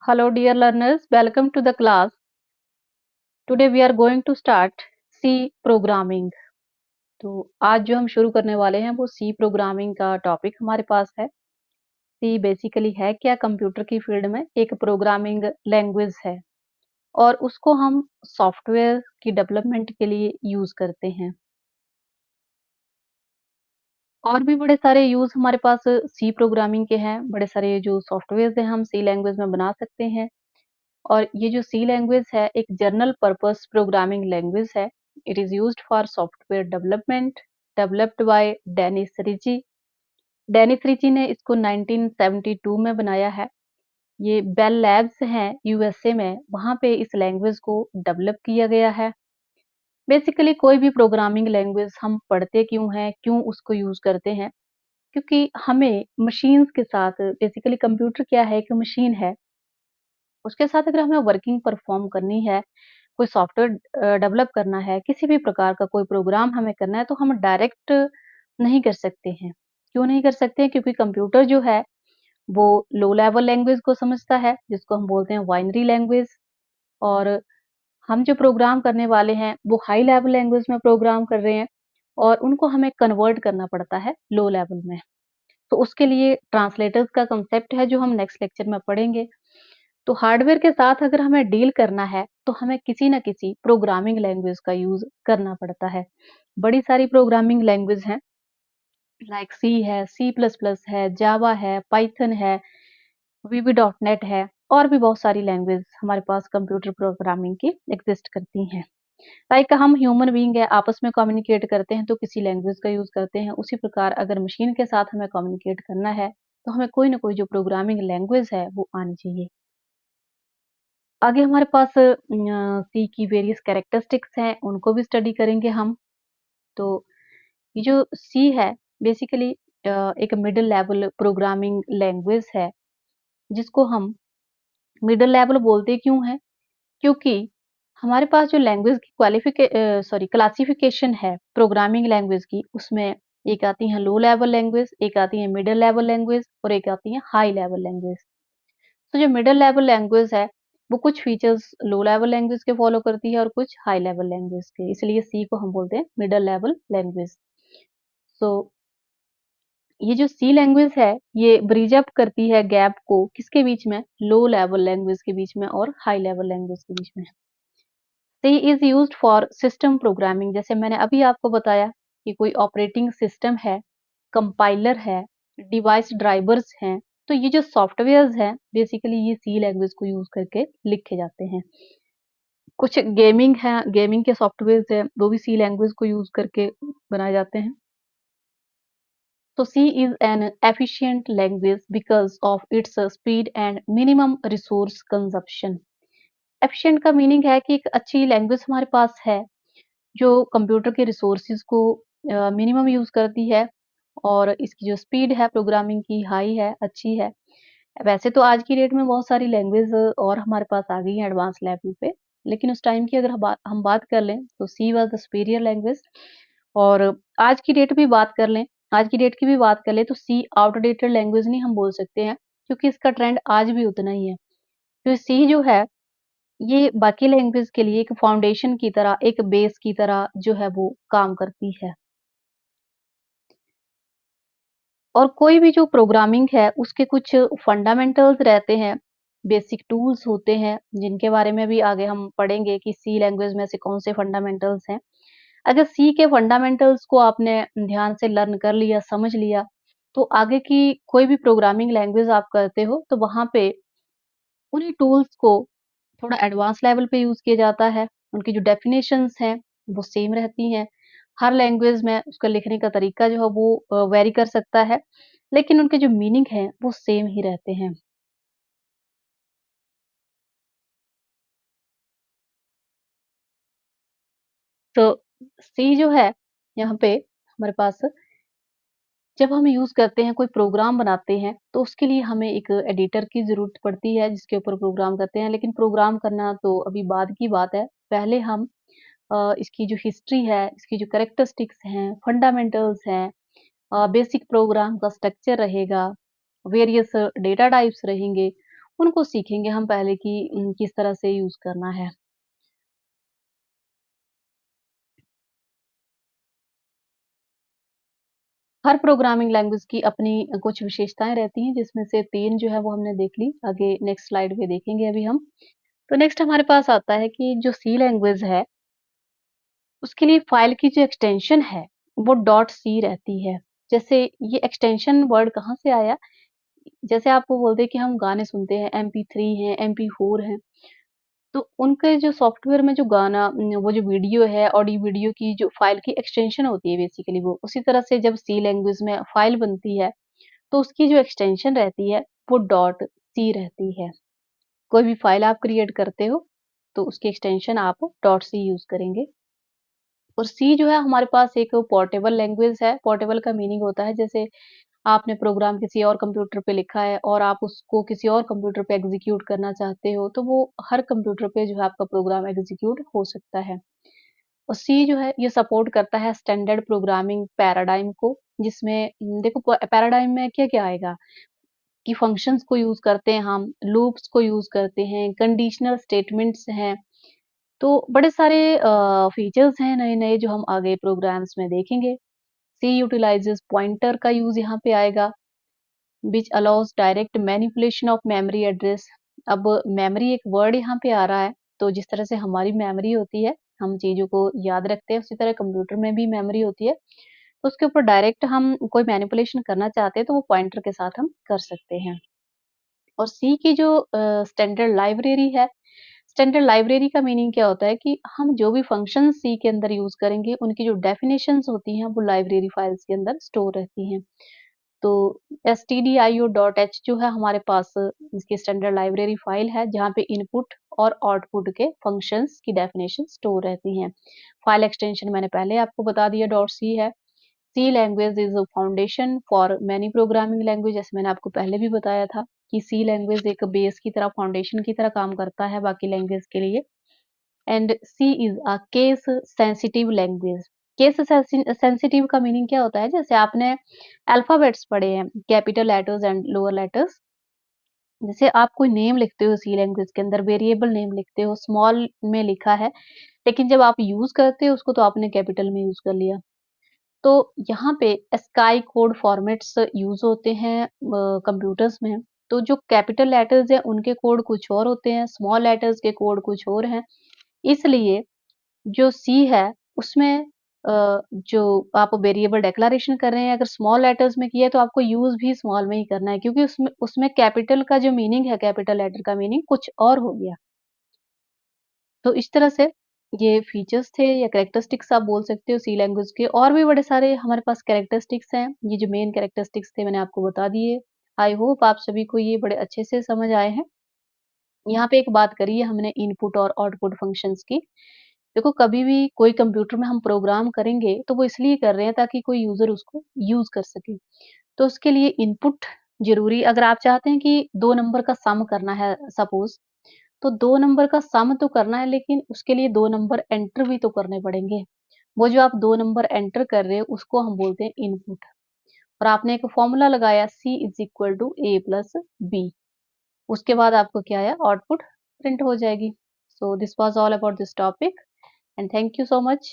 Hello, dear learners. Welcome to the class. Today we are going to start C programming. तो आज जो हम शुरू करने वाले हैं वो C प्रोग्रामिंग का टॉपिक हमारे पास है। C बेसिकली है क्या कंप्यूटर की फील्ड में एक प्रोग्रामिंग लैंग्वेज है और उसको हम सॉफ्टवेयर की डेवलपमेंट के लिए यूज करते हैं। और भी बड़े सारे यूज हमारे पास C प्रोग्रामिंग के हैं। बड़े सारे जो सॉफ्टवेयर हैं हम C लैंग्वेज में बना सकते हैं। और ये जो सी लैंग्वेज है एक जनरल पर्पस प्रोग्रामिंग लैंग्वेज है। It is used for software development developed by Dennis Ritchie. Dennis Ritchie ने इसको 1972 में बनाया है। ये बेल लैब्स हैं यूएसए में, वहां पे इस लैंग्वेज को डेवलप किया गया है। बेसिकली कोई भी प्रोग्रामिंग लैंग्वेज हम पढ़ते क्यों हैं, क्यों उसको यूज करते हैं, क्योंकि हमें मशीन्स के साथ, बेसिकली कंप्यूटर क्या है, एक मशीन है, उसके साथ अगर हमें वर्किंग परफॉर्म करनी है, कोई सॉफ्टवेयर डेवलप करना है, किसी भी प्रकार का कोई प्रोग्राम हमें करना है, तो हम डायरेक्ट नहीं कर सकते हैं। क्यों नहीं कर सकते हैं? क्योंकि कंप्यूटर जो है, वो लो लेवल लैंग्वेज को समझता है, जिसको हम बोलते हैं बाइनरी लैंग्वेज। और हम जो प्रोग्राम करने वाले हैं, वो हाई लेवल लैंग्वेज में प्रोग्राम कर रहे हैं और उनको हमें कन्वर्ट करना पड़ता है लो लेवल में। तो उसके लिए ट्रांसलेटर्स का कांसेप्ट है, जो हम नेक्स्ट लेक्चर में पढ़ेंगे। तो हार्डवेयर के साथ अगर हमें डील करना है, तो हमें किसी न किसी प्रोग्रामिंग लैंग्वेज का यूज़ करना पड़ता है। बड़ी सारी प्रोग्रामिंग लैंग्वेज हैं, लाइक सी है, सी प्लस प्लस है, जावा है, पाइथन है, वीबी डॉट नेट है, और भी बहुत सारी लैंग्वेज हमारे पास कंप्यूटर प्रोग्रामिंग की एग्जिस्ट करती हैं। लाइक हम ह्यूमन बीइंग है, आपस में कम्युनिकेट करते हैं तो किसी लैंग्वेज का यूज़ करते हैं। उसी प्रकार अगर मशीन के साथ हमें कम्युनिकेट करना है, तो हमें कोई न कोई जो प्रोग्रामिंग लैंग्वेज है, वो आनी चाहिए। आगे हमारे पास सी की वेरियस कैरेक्टरिस्टिक्स हैं, उनको भी स्टडी करेंगे हम। तो ये जो सी है बेसिकली एक मिडल लेवल प्रोग्रामिंग लैंग्वेज है, जिसको हम मिडल लेवल बोलते क्यों हैं? क्योंकि हमारे पास जो लैंग्वेज की क्लासिफिकेशन है प्रोग्रामिंग लैंग्वेज की, उसमें एक आती है लो लेवल लैंग्वेज, एक आती है मिडल लेवल लैंग्वेज और एक आती है हाई लेवल लैंग्वेज। तो जो मिडल लेवल लैंग्वेज है, वो कुछ फीचर्स लो लेवल लैंग्वेज के फॉलो करती है और कुछ हाई लेवल लैंग्वेज के, इसलिए सी को हम बोलते हैं मिडल लेवल लैंग्वेज। सो ये जो सी लैंग्वेज है, ये ब्रिज अप करती है गैप को किसके बीच में, लो लेवल लैंग्वेज के बीच में और हाई लेवल लैंग्वेज के बीच में। C is used for system programming, जैसे मैंने अभी आपको बताया कि कोई ऑपरेटिंग सिस्टम है, कंपाइलर है, डिवाइस ड्राइवर्स हैं, तो ये जो सॉफ्टवेयर्स हैं बेसिकली ये सी लैंग्वेज को यूज करके लिखे जाते हैं। कुछ गेमिंग है, गेमिंग के सॉफ्टवेयर्स हैं, वो भी सी लैंग्वेज को यूज करके बनाए जाते हैं। तो C is an efficient language because of its speed and minimum resource consumption. Efficient का मीनिंग है कि एक अच्छी लैंग्वेज हमारे पास है, जो कंप्यूटर के रिसोर्सेज को मिनिमम यूज करती है और इसकी जो स्पीड है प्रोग्रामिंग की हाई है, अच्छी है। वैसे तो आज की डेट में बहुत सारी लैंग्वेज और हमारे पास आ गई है एडवांस लेवल पे, लेकिन उस टाइम की अगर हम बात कर लें तो she was the superior language. और आज की डेट भी बात कर लें, आज की डेट की भी बात कर लें तो सी आउटडेटेड लैंग्वेज नहीं हम बोल सकते हैं, क्योंकि इसका ट्रेंड आज भी उतना ही है। तो सी जो है, ये बाकी लैंग्वेज के लिए एक फाउंडेशन की तरह, एक बेस की तरह जो है वो काम करती है। और कोई भी जो प्रोग्रामिंग है उसके कुछ फंडामेंटल्स रहते हैं, बेसिक टूल्स होते हैं, जिनके बारे में भी आगे हम पढ़ेंगे कि सी लैंग्वेज में से कौन से फंडामेंटल्स हैं। अगर सी के फंडामेंटल्स को आपने ध्यान से लर्न कर लिया, समझ लिया, तो आगे की कोई भी प्रोग्रामिंग लैंग्वेज आप करते हो तो वहाँ पे उन्हीं टूल्स को थोड़ा एडवांस लेवल पे यूज़ किया जाता है। उनकी जो डेफिनेशंस हैं, वो सेम रहती हैं। हर लैंग्वेज में उसका लिखने का तरीका जो है वो वेरी कर सकता है, लेकिन उनके जो मीनिंग हैं, वो सेम ही रहते हैं। तो सी जो है, यहाँ पे हमारे पास जब हम यूज़ करते हैं, कोई प्रोग्राम बनाते हैं, तो उसके लिए हमें एक एडिटर की ज़रूरत पड़ती है, जिसके ऊपर प्रोग्राम करते हैं। लेकिन प्रोग्राम करना तो अभी बाद की बात है। पहले हम इसकी जो हिस्ट्री है, इसकी जो कैरेक्टरिस्टिक्स हैं, फंडामेंटल्स हैं, बेसिक प्रोग्राम का स्ट्रक्चर रहेगा, वेरियस डेटा टाइप्स रहेंगे, उनको सीखेंगे हम पहले कि किस तरह से यूज़ करना है। हर प्रोग्रामिंग लैंग्वेज की अपनी कुछ विशेषताएँ रहती हैं, जिसमें से 3 जो है वो हमने देख ली। आगे नेक्स्ट स्लाइड पे देखेंगे अभी हम। तो नेक्स्ट हमारे पास आता है कि जो सी लैंग्वेज है, उसके लिए फ़ाइल की जो एक्सटेंशन है, वो डॉट सी रहती है। जैसे ये एक्सटेंशन वर्ड कहाँ से आया? जैसे आपको बोलते हैं कि हम गाने सुनते हैं, एमपी3 हैं, एमपी4 हैं, तो उनके जो सॉफ्टवेयर में जो गाना वो जो वीडियो है, ऑडियो वीडियो की जो फ़ाइल की एक्सटेंशन होती है बेसिकली वो, उसी तरह से जब सी लैंग्वेज में फ़ाइल बनती है, तो उसकी जो एक्सटेंशन रहती है, वो डॉट सी रहती है। कोई भी फ़ाइल आप क्रिएट करते हो, तो उसकी एक्सटेंशन आप डॉट सी यूज़ करेंगे। और सी जो है हमारे पास एक पोर्टेबल लैंग्वेज है। पोर्टेबल का मीनिंग होता है जैसे आपने प्रोग्राम किसी और कंप्यूटर पे लिखा है और आप उसको किसी और कंप्यूटर पे एग्ज़ीक्यूट करना चाहते हो, तो वो हर कंप्यूटर पे जो है आपका प्रोग्राम एग्ज़ीक्यूट हो सकता है। और सी जो है ये सपोर्ट करता है स्टैंडर्ड प्रोग्रामिंग पैराडाइम को, जिसमें देखो पैराडाइम में क्या-क्या आएगा कि फंक्शंस को यूज़ करते हैं हम, लूप्स को यूज़ करते हैं, कंडीशनल स्टेटमेंट्स हैं, तो बड़े सारे फीचर्स हैं नए-नए जो हम आगे प्रोग्राम्स में देखेंगे। सी यूटिलाइज़ेज़ पॉइंटर का यूज़ यहाँ पे आएगा, which allows direct manipulation of memory address. अब मेमोरी एक वर्ड यहाँ पे आ रहा है, तो जिस तरह से हमारी मेमोरी होती है, हम चीज़ों को याद रखते हैं, उसी तरह कंप्यूटर में भी मेमोरी होती है। तो उसके ऊपर डायरेक्ट हम कोई मैनिपुलेशन करना चाहते हैं, तो वो पॉइंटर के साथ हम कर सकते हैं। और सी की जो स्टैंडर्ड लाइब्रेरी है, स्टैंडर्ड लाइब्रेरी का मीनिंग क्या होता है कि हम जो भी फंक्शन सी के अंदर यूज़ करेंगे, उनकी जो डेफिनिशंस होती हैं, वो लाइब्रेरी फाइल्स के अंदर स्टोर रहती हैं। तो stdio.h जो है हमारे पास इसकी स्टैंडर्ड लाइब्रेरी फाइल है, जहाँ पे इनपुट और आउटपुट के फंक्शंस की डेफिनिशन स्टोर रहती हैं। फाइल एक्सटेंशन मैंने पहले आपको बता दिया डॉट सी है। C language is a foundation for many programming language, जैसे मैंने आपको पहले भी बताया था कि सी लैंग्वेज एक बेस की तरह, फाउंडेशन की तरह काम करता है बाकी लैंग्वेज के लिए। And C is a case sensitive language. Case sensitive का मीनिंग क्या होता है? जैसे आपने अल्फाबेट्स पढ़े हैं, capital letters and lower letters. जैसे आप कोई नेम लिखते हो सी लैंग्वेज के अंदर, वेरिएबल नेम लिखते हो, स्मॉल में लिखा है, लेकिन जब आप यूज़ करते हो उसको तो आपने कैपिटल में यूज़ कर लिया। तो यहाँ पे स्काई कोड फॉर्मेट्स यूज़ होते हैं कंप्यूटर्स में। तो जो कैपिटल लेटर्स हैं उनके कोड कुछ और होते हैं, स्मॉल लेटर्स के कोड कुछ और हैं। इसलिए जो सी है उसमें जो आप वेरिएबल डिक्लेरेशन कर रहे हैं, अगर स्मॉल लेटर्स में किया है तो आपको यूज़ भी स्मॉल में ही करना है, क्योंकि उसमें उसमें कैपिटल का जो मीनिंग है, कैपिटल लेटर का मीनिंग कुछ और हो गया। तो इस तरह से ये फीचर्स थे या कैरेक्टरिस्टिक्स आप बोल सकते हो सी लैंग्वेज के। और भी बड़े सारे हमारे पास कैरेक्टरिस्टिक्स हैं। ये जो मेन कैरेक्टरिस्टिक्स थे मैंने आपको बता दिए। आई होप आप सभी को ये बड़े अच्छे से समझ आए हैं। यहाँ पे एक बात करी है हमने इनपुट और आउटपुट फंक्शंस की। देखो कभी भी कोई कंप्यूटर में हम प्रोग्राम करेंगे तो वो इसलिए कर रहे हैं ताकि कोई यूज़र उसको यूज़ कर सके। तो उसके लिए इनपुट ज़रूरी, अगर आप चाहते हैं कि 2 नंबर का सम करना है सपोज़, तो 2 नंबर का सम तो करना है, लेकिन उसके लिए 2 नंबर एंटर भी तो करने पड़ेंगे। वो जो आप 2 नंबर एंटर कर रहे हो उसको हम बोलते हैं इनपुट। और आपने एक फ़ॉर्मूला लगाया C is equal to A plus B, उसके बाद आपको क्या आया, आउटपुट प्रिंट हो जाएगी। So this was all about this topic and thank you so much.